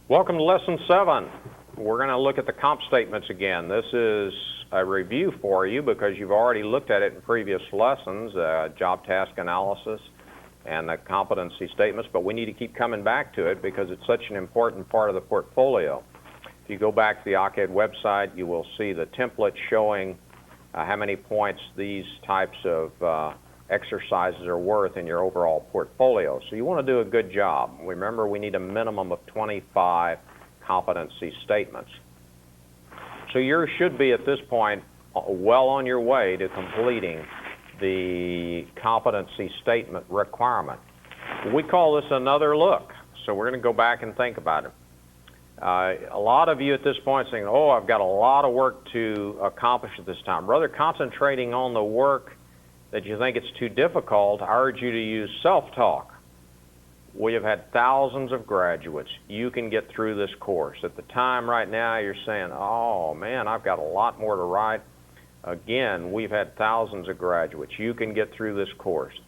Welcome to Lesson 7. We're going to look at the comp statements again. This is a review for you because you've already looked at it in previous lessons, job task analysis and the competency statements, but we need to keep coming back to it because it's such an important part of the portfolio. If you go back to the OCED website, you will see the template showing how many points these types of exercises are worth in your overall portfolio. So you want to do a good job. Remember, we need a minimum of 25 competency statements. So you should be at this point well on your way to completing the competency statement requirement. We call this another look. So we're going to go back and think about it. A lot of you at this point saying, oh, I've got a lot of work to accomplish at this time. Rather concentrating on the work that you think it's too difficult, I urge you to use self-talk. We have had thousands of graduates. You can get through this course. At the time right now, you're saying, oh man, I've got a lot more to write. Again, we've had thousands of graduates. You can get through this course.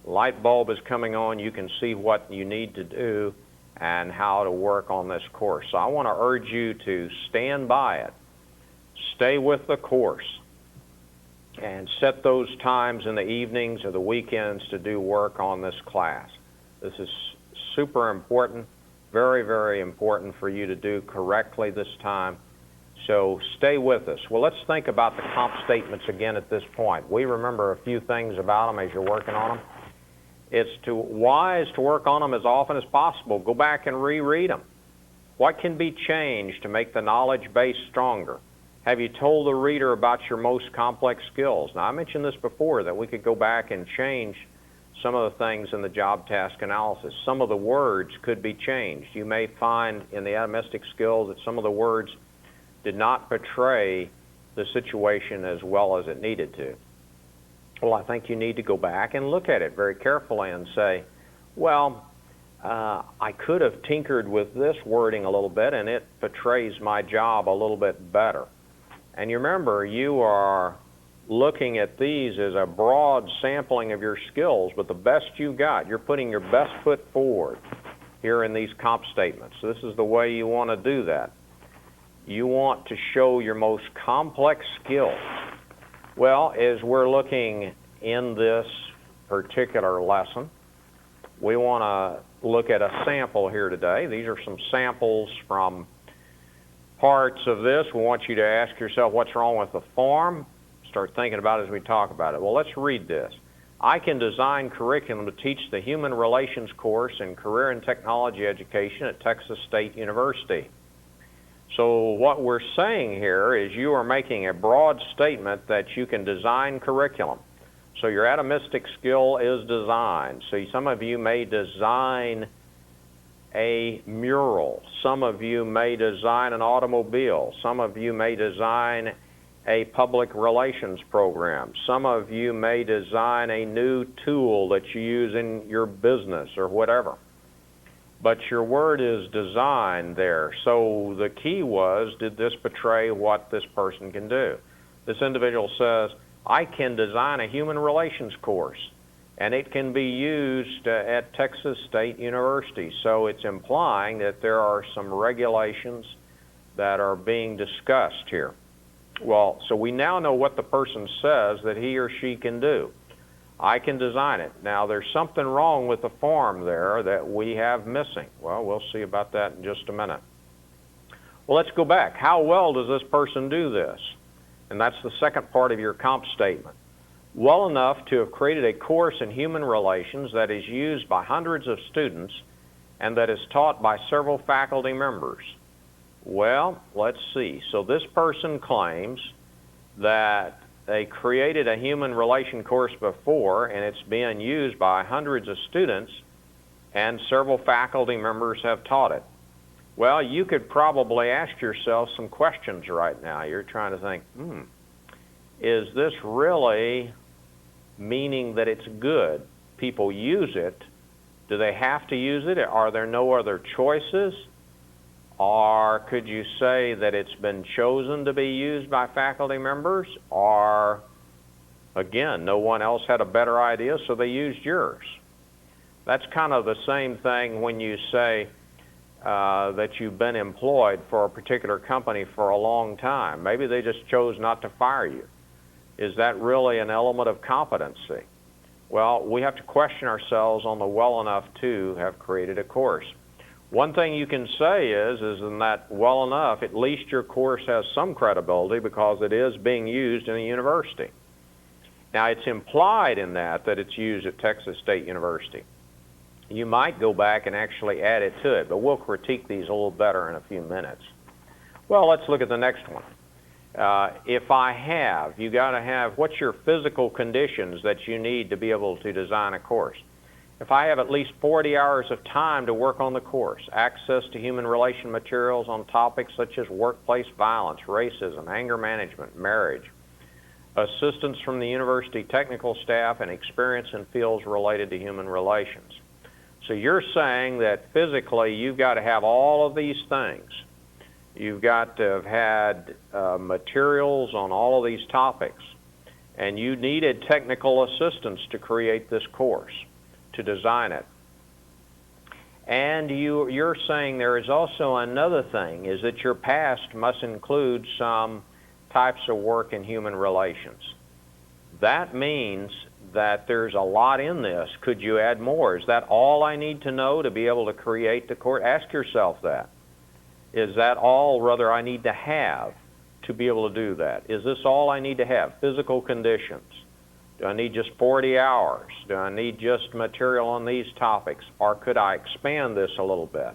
Light bulb is coming on. You can see what you need to do and how to work on this course. So I want to urge you to stand by it. Stay with the course. And set those times in the evenings or the weekends to do work on this class. This is super important, very, very important for you to do correctly this time. So stay with us. Well, let's think about the comp statements again at this point. We remember a few things about them as you're working on them. It's wise to work on them as often as possible. Go back and reread them. What can be changed to make the knowledge base stronger? Have you told the reader about your most complex skills? Now, I mentioned this before, that we could go back and change some of the things in the job task analysis. Some of the words could be changed. You may find in the atomistic skills that some of the words did not portray the situation as well as it needed to. Well, I think you need to go back and look at it very carefully and say, well, I could have tinkered with this wording a little bit and it portrays my job a little bit better. And you remember, you are looking at these as a broad sampling of your skills, but the best you got, you're putting your best foot forward here in these comp statements. This is the way you want to do that. You want to show your most complex skills. Well, as we're looking in this particular lesson, we want to look at a sample here today. These are some samples from parts of this. We want you to ask yourself what's wrong with the form. Start thinking about it as we talk about it. Well, let's read this. I can design curriculum to teach the Human Relations course in Career and Technology Education at Texas State University. So what we're saying here is you are making a broad statement that you can design curriculum. So your atomistic skill is design. So some of you may design a mural. Some of you may design an automobile. Some of you may design a public relations program. Some of you may design a new tool that you use in your business or whatever. But your word is design there. So the key was, did this portray what this person can do? This individual says, I can design a human relations course, and it can be used at Texas State University. So it's implying that there are some regulations that are being discussed here. Well, so we now know what the person says that he or she can do. I can design it. Now, there's something wrong with the form there that we have missing. Well, we'll see about that in just a minute. Well, let's go back. How well does this person do this? And that's the second part of your comp statement. Well enough to have created a course in human relations that is used by hundreds of students and that is taught by several faculty members. Well, let's see. So this person claims that they created a human relation course before and it's being used by hundreds of students and several faculty members have taught it. Well, you could probably ask yourself some questions right now. You're trying to think, is this really meaning that it's good? People use it. Do they have to use it? Are there no other choices? Or could you say that it's been chosen to be used by faculty members? Or, again, no one else had a better idea, so they used yours. That's kind of the same thing when you say, that you've been employed for a particular company for a long time. Maybe they just chose not to fire you. Is that really an element of competency? Well, we have to question ourselves on the well enough to have created a course. One thing you can say is in that well enough, at least your course has some credibility because it is being used in a university. Now, it's implied in that it's used at Texas State University. You might go back and actually add it to it, but we'll critique these a little better in a few minutes. Well, let's look at the next one. If I have, you got to have, what's your physical conditions that you need to be able to design a course? If I have at least 40 hours of time to work on the course, access to human relation materials on topics such as workplace violence, racism, anger management, marriage, assistance from the university technical staff, and experience in fields related to human relations. So you're saying that physically you've got to have all of these things. You've got to have had materials on all of these topics, and you needed technical assistance to create this course, to design it. And you're saying there is also another thing, is that your past must include some types of work in human relations. That means that there's a lot in this. Could you add more? Is that all I need to know to be able to create the course? Ask yourself that. Is that all, rather, I need to have to be able to do that? Is this all I need to have? Physical conditions. Do I need just 40 hours? Do I need just material on these topics? Or could I expand this a little bit?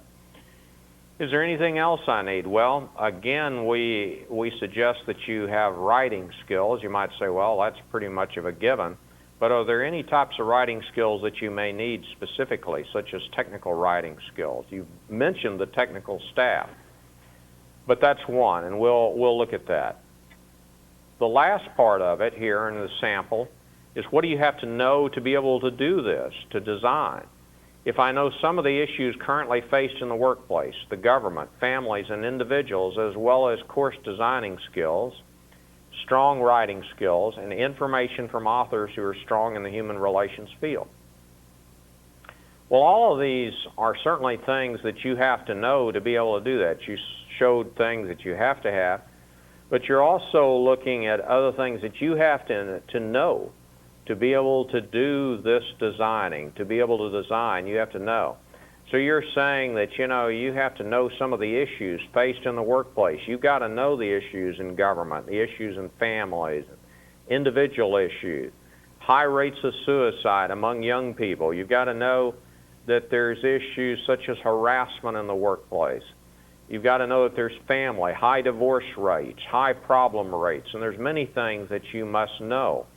Is there anything else I need? Well, again, we suggest that you have writing skills. You might say, well, that's pretty much of a given. But are there any types of writing skills that you may need specifically, such as technical writing skills? You've mentioned the technical staff, but that's one, and we'll look at that. The last part of it here in the sample is, what do you have to know to be able to do this, to design? If I know some of the issues currently faced in the workplace, the government, families, and individuals, as well as course designing skills, strong writing skills, and information from authors who are strong in the human relations field. Well, all of these are certainly things that you have to know to be able to do that. You showed things that you have to have, but you're also looking at other things that you have to know to be able to do this designing. To be able to design, you have to know. So you're saying that, you have to know some of the issues faced in the workplace. You've got to know the issues in government, the issues in families, individual issues, high rates of suicide among young people. You've got to know that there's issues such as harassment in the workplace. You've got to know that there's family, high divorce rates, high problem rates, and there's many things that you must know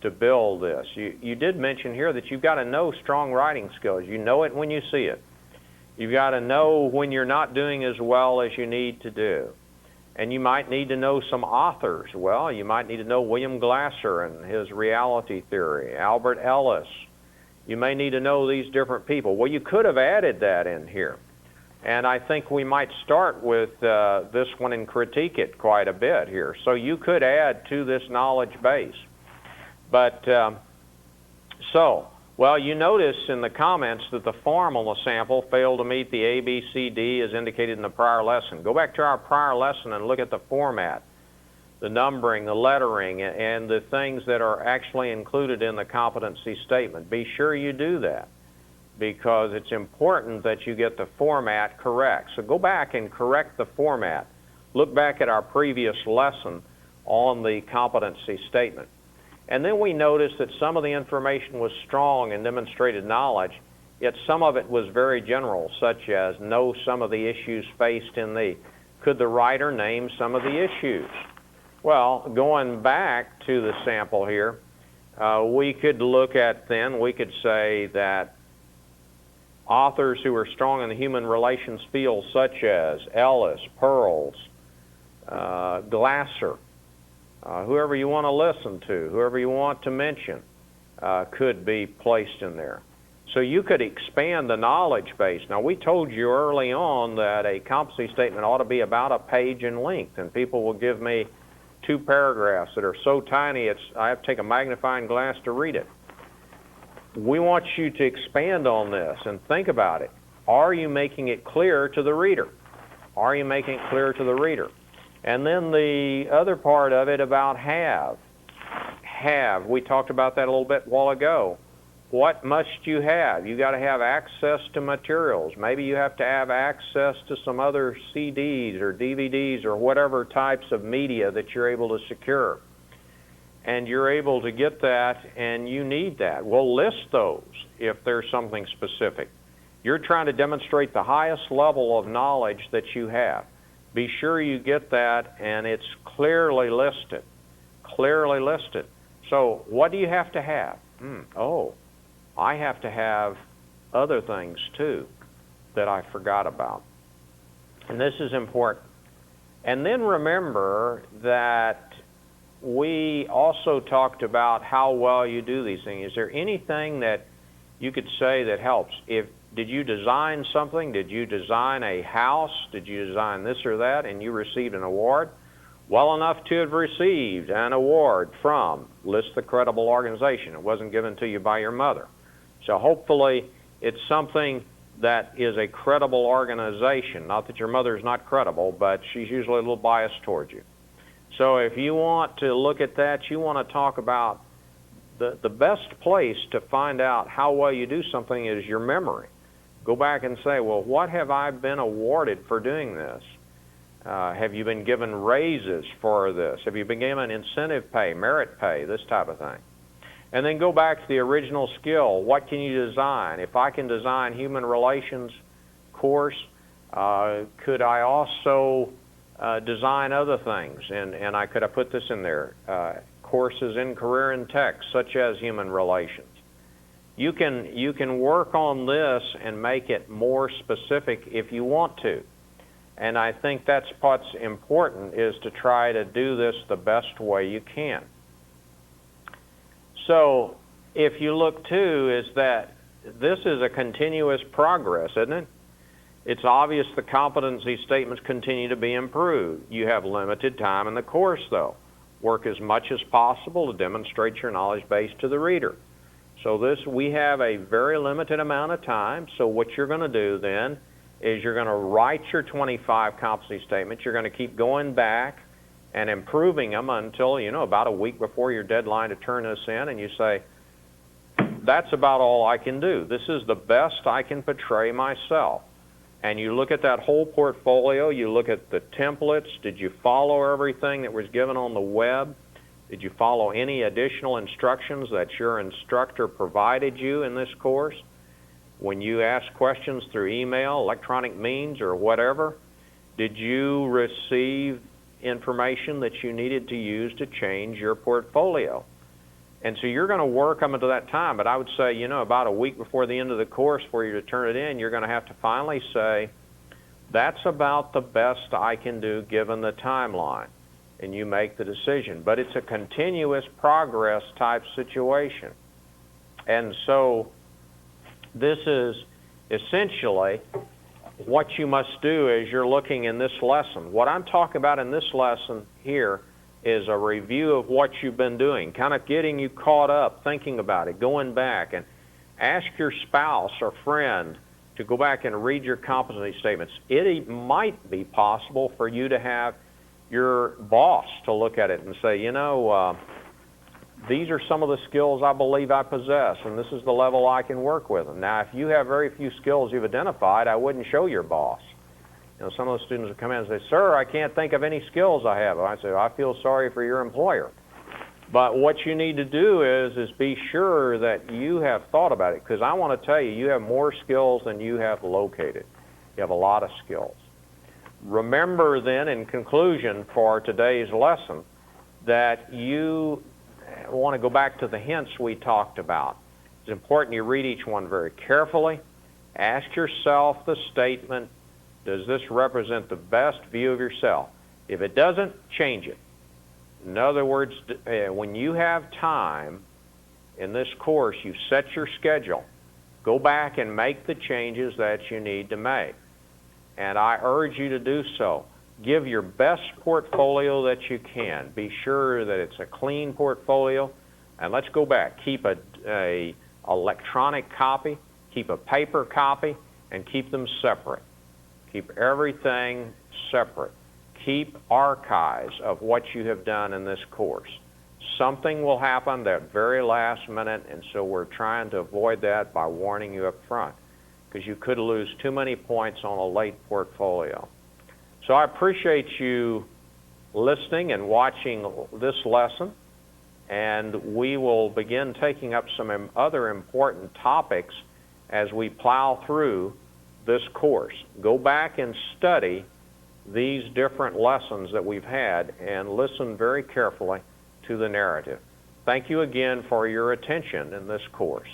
to build this. You did mention here that you've got to know strong writing skills. You know it when you see it. You've got to know when you're not doing as well as you need to do. And you might need to know some authors. Well, you might need to know William Glasser and his reality theory, Albert Ellis. You may need to know these different people. Well, you could have added that in here. And I think we might start with this one and critique it quite a bit here. So you could add to this knowledge base. But, well, you notice in the comments that the form on the sample failed to meet the A, B, C, D as indicated in the prior lesson. Go back to our prior lesson and look at the format, the numbering, the lettering, and the things that are actually included in the competency statement. Be sure you do that, because it's important that you get the format correct. So go back and correct the format. Look back at our previous lesson on the competency statement. And then we noticed that some of the information was strong and demonstrated knowledge, yet some of it was very general, such as know some of the issues faced in the. Could the writer name some of the issues? Well, going back to the sample here, we could look at then, we could say that authors who are strong in the human relations field, such as Ellis, Pearls, Glasser, whoever you want to listen to, whoever you want to mention, could be placed in there. So you could expand the knowledge base. Now, we told you early on that a competency statement ought to be about a page in length, and people will give me 2 paragraphs that are so tiny I have to take a magnifying glass to read it. We want you to expand on this and think about it. Are you making it clear to the reader? Are you making it clear to the reader? And then the other part of it about have. Have, we talked about that a little bit a while ago. What must you have? You got to have access to materials. Maybe you have to have access to some other CDs or DVDs or whatever types of media that you're able to secure. And you're able to get that, and you need that. Well, list those if there's something specific. You're trying to demonstrate the highest level of knowledge that you have. Be sure you get that, and it's clearly listed. Clearly listed. So what do you have to have? Oh, I have to have other things too that I forgot about. And this is important. And then remember that we also talked about how well you do these things. Is there anything that you could say that helps? Did you design something? Did you design a house? Did you design this or that and you received an award? Well enough to have received an award from, list the credible organization. It wasn't given to you by your mother. So hopefully it's something that is a credible organization. Not that your mother is not credible, but she's usually a little biased towards you. So if you want to look at that, you want to talk about the best place to find out how well you do something is your memory. Go back and say, well, what have I been awarded for doing this? Have you been given raises for this? Have you been given incentive pay, merit pay, this type of thing? And then go back to the original skill. What can you design? If I can design human relations course, could I also design other things? And I could have put this in there. Courses in career and tech, such as human relations. You can work on this and make it more specific if you want to. And I think that's what's important, is to try to do this the best way you can. So if you look too, is that this is a continuous progress, isn't it? It's obvious the competency statements continue to be improved. You have limited time in the course though. Work as much as possible to demonstrate your knowledge base to the reader. So we have a very limited amount of time, so what you're going to do then is you're going to write your 25 competency statements. You're going to keep going back and improving them until, about a week before your deadline to turn this in, and you say, that's about all I can do. This is the best I can portray myself. And you look at that whole portfolio, you look at the templates. Did you follow everything that was given on the web? Did you follow any additional instructions that your instructor provided you in this course? When you asked questions through email, electronic means, or whatever, did you receive information that you needed to use to change your portfolio? And so you're going to work up until that time, but I would say, about a week before the end of the course for you to turn it in, you're going to have to finally say, that's about the best I can do given the timeline, and you make the decision. But it's a continuous progress type situation. And so this is essentially what you must do as you're looking in this lesson. What I'm talking about in this lesson here is a review of what you've been doing, kind of getting you caught up, thinking about it, going back, and ask your spouse or friend to go back and read your competency statements. It might be possible for you to have your boss to look at it and say, these are some of the skills I believe I possess, and this is the level I can work with them. Now, if you have very few skills you've identified, I wouldn't show your boss. Some of the students would come in and say, sir, I can't think of any skills I have. I say, I feel sorry for your employer. But what you need to do is be sure that you have thought about it, because I want to tell you, you have more skills than you have located. You have a lot of skills. Remember then, in conclusion for today's lesson, that you want to go back to the hints we talked about. It's important you read each one very carefully. Ask yourself the statement, does this represent the best view of yourself? If it doesn't, change it. In other words, when you have time in this course, you set your schedule. Go back and make the changes that you need to make. And I urge you to do so. Give your best portfolio that you can. Be sure that it's a clean portfolio. And let's go back. Keep a electronic copy. Keep a paper copy. and keep them separate. Keep everything separate. Keep archives of what you have done in this course. Something will happen at very last minute, and so we're trying to avoid that by warning you up front, because you could lose too many points on a late portfolio. So I appreciate you listening and watching this lesson, and we will begin taking up some other important topics as we plow through this course. Go back and study these different lessons that we've had and listen very carefully to the narrative. Thank you again for your attention in this course.